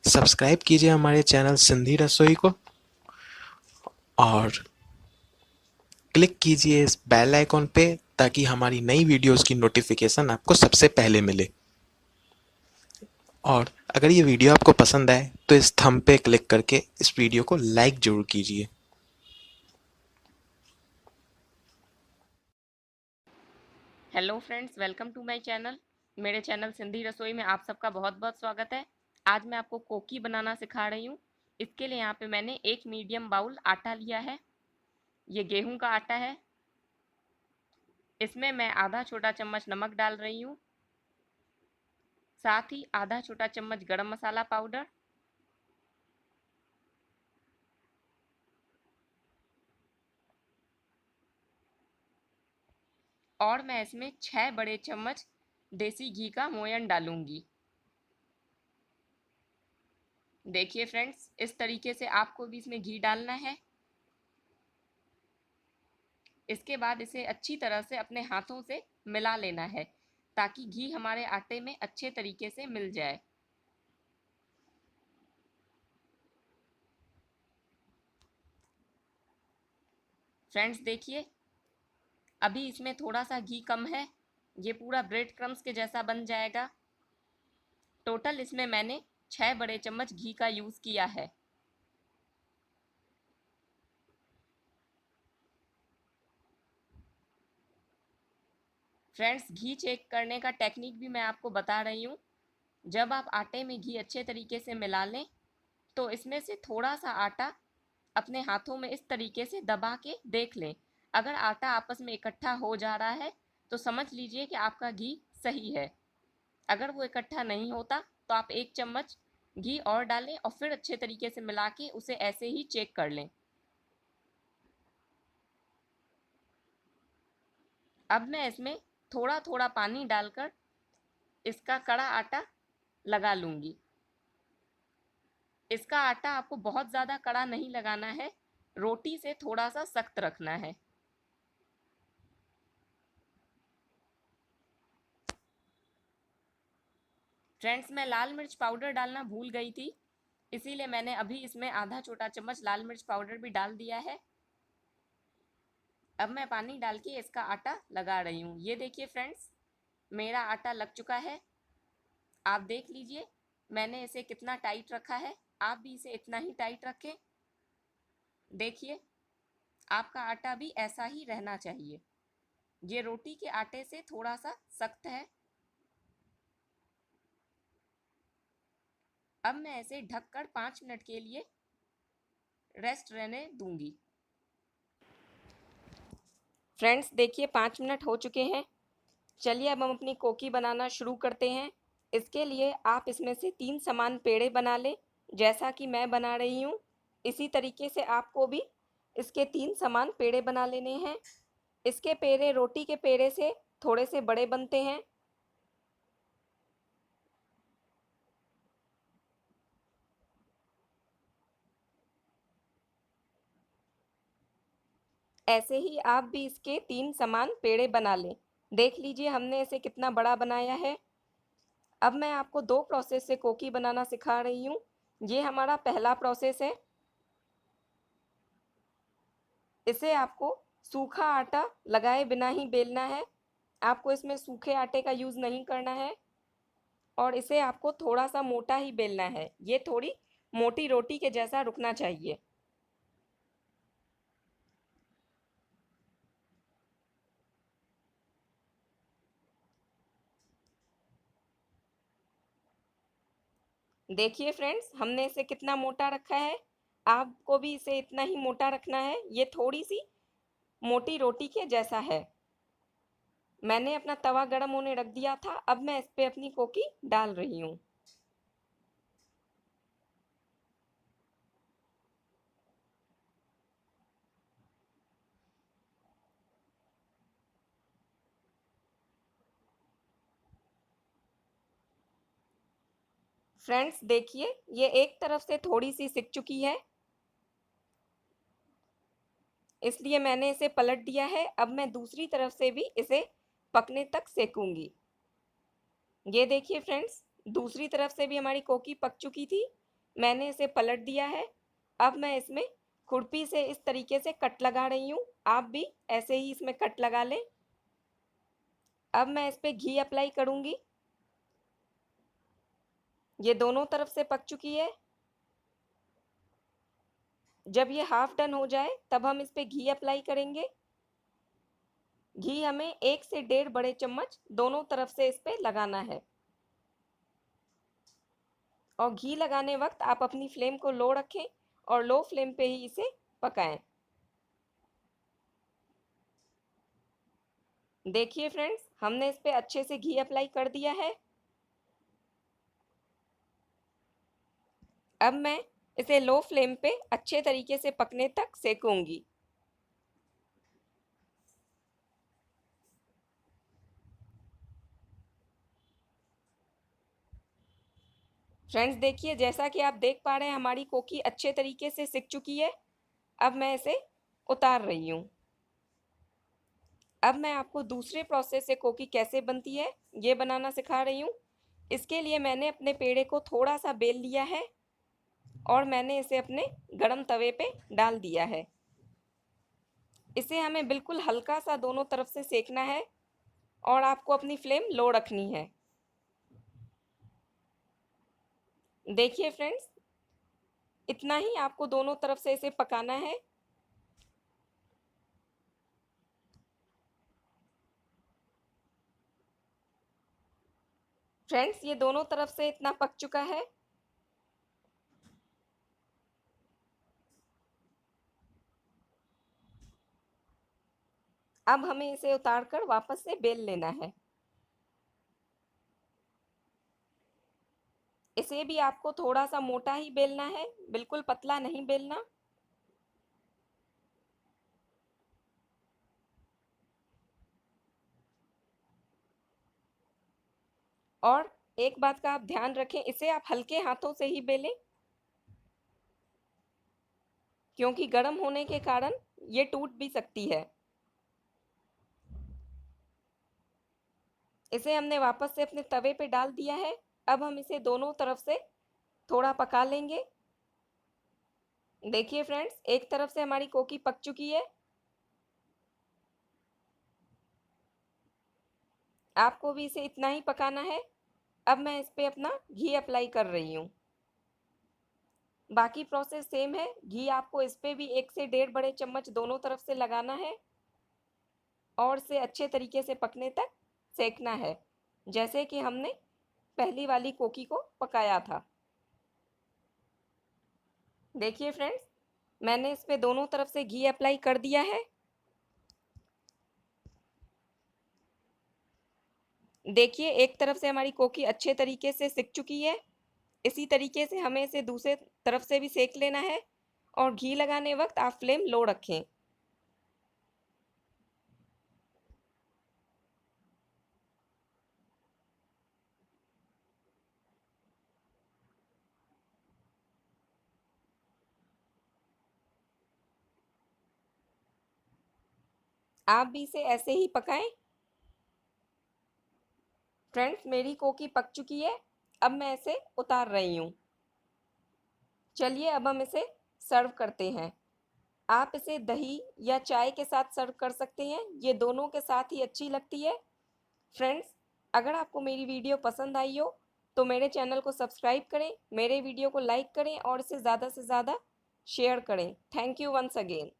Subscribe कीजिए हमारे channel Sindhi रसोई को और क्लिक कीजिए इस बेल आइकॉन पे ताकि हमारी नई वीडियोस की नोटिफिकेशन आपको सबसे पहले मिले। और अगर ये वीडियो आपको पसंद आए तो इस थंब पे क्लिक करके इस वीडियो को लाइक जरूर कीजिए। Hello friends, welcome to my channel. मेरे चैनल सिंधी रसोई में आप सबका बहुत बहुत स्वागत है। आज मैं आपको कोकी बनाना सिखा रही हूँ। इसके लिए यहाँ पे मैंने एक मीडियम बाउल आटा लिया है। ये गेहूं का आटा है। इसमें मैं आधा छोटा चम्मच नमक डाल रही हूँ, साथ ही आधा छोटा चम्मच गरम मसाला पाउडर, और मैं इसमें 6 बड़े चम्मच देसी घी का मोयन डालूंगी। देखिए फ्रेंड्स, इस तरीके से आपको भी इसमें घी डालना है। इसके बाद इसे अच्छी तरह से अपने हाथों से मिला लेना है ताकि घी हमारे आटे में अच्छे तरीके से मिल जाए। फ्रेंड्स देखिए, अभी इसमें थोड़ा सा घी कम है। ये पूरा ब्रेड क्रम्स के जैसा बन जाएगा। टोटल इसमें मैंने 6 बड़े चम्मच घी का यूज़ किया है। फ्रेंड्स, घी चेक करने का टेक्निक भी मैं आपको बता रही हूँ। जब आप आटे में घी अच्छे तरीके से मिला लें तो इसमें से थोड़ा सा आटा अपने हाथों में इस तरीके से दबा के देख लें। अगर आटा आपस में इकट्ठा हो जा रहा है तो समझ लीजिए कि आपका घी सही है। अगर वो इकट्ठा नहीं होता तो आप 1 चम्मच घी और डालें और फिर अच्छे तरीके से मिला के उसे ऐसे ही चेक कर लें। अब मैं इसमें थोड़ा थोड़ा पानी डालकर इसका कड़ा आटा लगा लूँगी। इसका आटा आपको बहुत ज़्यादा कड़ा नहीं लगाना है, रोटी से थोड़ा सा सख्त रखना है। फ्रेंड्स, मैं लाल मिर्च पाउडर डालना भूल गई थी, इसीलिए मैंने अभी इसमें आधा छोटा चम्मच लाल मिर्च पाउडर भी डाल दिया है। अब मैं पानी डाल के इसका आटा लगा रही हूँ। ये देखिए फ्रेंड्स, मेरा आटा लग चुका है। आप देख लीजिए मैंने इसे कितना टाइट रखा है। आप भी इसे इतना ही टाइट रखें। देखिए, आपका आटा भी ऐसा ही रहना चाहिए। ये रोटी के आटे से थोड़ा सा सख्त है। अब मैं इसे ढककर 5 मिनट के लिए रेस्ट रहने दूंगी। फ्रेंड्स देखिए, 5 मिनट हो चुके हैं। चलिए अब हम अपनी कोकी बनाना शुरू करते हैं। इसके लिए आप इसमें से 3 समान पेड़े बना लें, जैसा कि मैं बना रही हूँ। इसी तरीके से आपको भी इसके 3 समान पेड़े बना लेने हैं। इसके पेड़े रोटी के पेड़े से थोड़े से बड़े बनते हैं। ऐसे ही आप भी इसके 3 समान पेड़े बना लें। देख लीजिए हमने इसे कितना बड़ा बनाया है। अब मैं आपको 2 प्रोसेस से कोकी बनाना सिखा रही हूँ। ये हमारा पहला प्रोसेस है। इसे आपको सूखा आटा लगाए बिना ही बेलना है। आपको इसमें सूखे आटे का यूज़ नहीं करना है और इसे आपको थोड़ा सा मोटा ही बेलना है। ये थोड़ी मोटी रोटी के जैसा रुकना चाहिए। देखिए फ्रेंड्स, हमने इसे कितना मोटा रखा है। आपको भी इसे इतना ही मोटा रखना है। ये थोड़ी सी मोटी रोटी के जैसा है। मैंने अपना तवा गरम होने रख दिया था। अब मैं इस पे अपनी कोकी डाल रही हूँ। फ्रेंड्स देखिए, ये एक तरफ से थोड़ी सी सिक चुकी है, इसलिए मैंने इसे पलट दिया है। अब मैं दूसरी तरफ से भी इसे पकने तक सेकूंगी। ये देखिए फ्रेंड्स, दूसरी तरफ से भी हमारी कोकी पक चुकी थी। मैंने इसे पलट दिया है। अब मैं इसमें खुरपी से इस तरीके से कट लगा रही हूँ। आप भी ऐसे ही इसमें कट लगा लें। अब मैं इस पे घी अप्लाई करूँगी। ये दोनों तरफ से पक चुकी है। जब ये हाफ डन हो जाए तब हम इस पे घी अप्लाई करेंगे। घी हमें 1 से 1.5 बड़े चम्मच दोनों तरफ से इस पे लगाना है। और घी लगाने वक्त आप अपनी फ्लेम को लो रखें और लो फ्लेम पे ही इसे पकाएं। देखिए फ्रेंड्स, हमने इस पे अच्छे से घी अप्लाई कर दिया है। अब मैं इसे लो फ्लेम पे अच्छे तरीके से पकने तक सेकूंगी। फ्रेंड्स देखिए, जैसा कि आप देख पा रहे हैं हमारी कोकी अच्छे तरीके से सिक चुकी है। अब मैं इसे उतार रही हूँ। अब मैं आपको दूसरे प्रोसेस से कोकी कैसे बनती है ये बनाना सिखा रही हूँ। इसके लिए मैंने अपने पेड़े को थोड़ा सा बेल लिया है और मैंने इसे अपने गरम तवे पे डाल दिया है। इसे हमें बिल्कुल हल्का सा दोनों तरफ से सेकना है और आपको अपनी फ्लेम लो रखनी है। देखिए फ्रेंड्स, इतना ही आपको दोनों तरफ से इसे पकाना है। फ्रेंड्स, ये दोनों तरफ से इतना पक चुका है। अब हमें इसे उतारकर वापस से बेल लेना है। इसे भी आपको थोड़ा सा मोटा ही बेलना है, बिल्कुल पतला नहीं बेलना। और एक बात का आप ध्यान रखें, इसे आप हल्के हाथों से ही बेलें, क्योंकि गर्म होने के कारण ये टूट भी सकती है। इसे हमने वापस से अपने तवे पे डाल दिया है। अब हम इसे दोनों तरफ से थोड़ा पका लेंगे। देखिए फ्रेंड्स, एक तरफ से हमारी कोकी पक चुकी है। आपको भी इसे इतना ही पकाना है। अब मैं इस पे अपना घी अप्लाई कर रही हूँ। बाकी प्रोसेस सेम है। घी आपको इस पे भी 1 से 1.5 बड़े चम्मच दोनों तरफ से लगाना है और इसे अच्छे तरीके से पकने तक सेकना है, जैसे कि हमने पहली वाली कोकी को पकाया था। देखिए फ्रेंड्स, मैंने इस पे दोनों तरफ से घी अप्लाई कर दिया है। देखिए, एक तरफ से हमारी कोकी अच्छे तरीके से सिक चुकी है। इसी तरीके से हमें इसे दूसरे तरफ से भी सेक लेना है और घी लगाने वक्त आप फ्लेम लो रखें। आप भी इसे ऐसे ही पकाएं। फ्रेंड्स, मेरी कोकी पक चुकी है। अब मैं इसे उतार रही हूँ। चलिए अब हम इसे सर्व करते हैं। आप इसे दही या चाय के साथ सर्व कर सकते हैं, ये दोनों के साथ ही अच्छी लगती है। फ्रेंड्स, अगर आपको मेरी वीडियो पसंद आई हो तो मेरे चैनल को सब्सक्राइब करें, मेरे वीडियो को लाइक करें और इसे ज़्यादा से ज़्यादा शेयर करें। Thank you once again.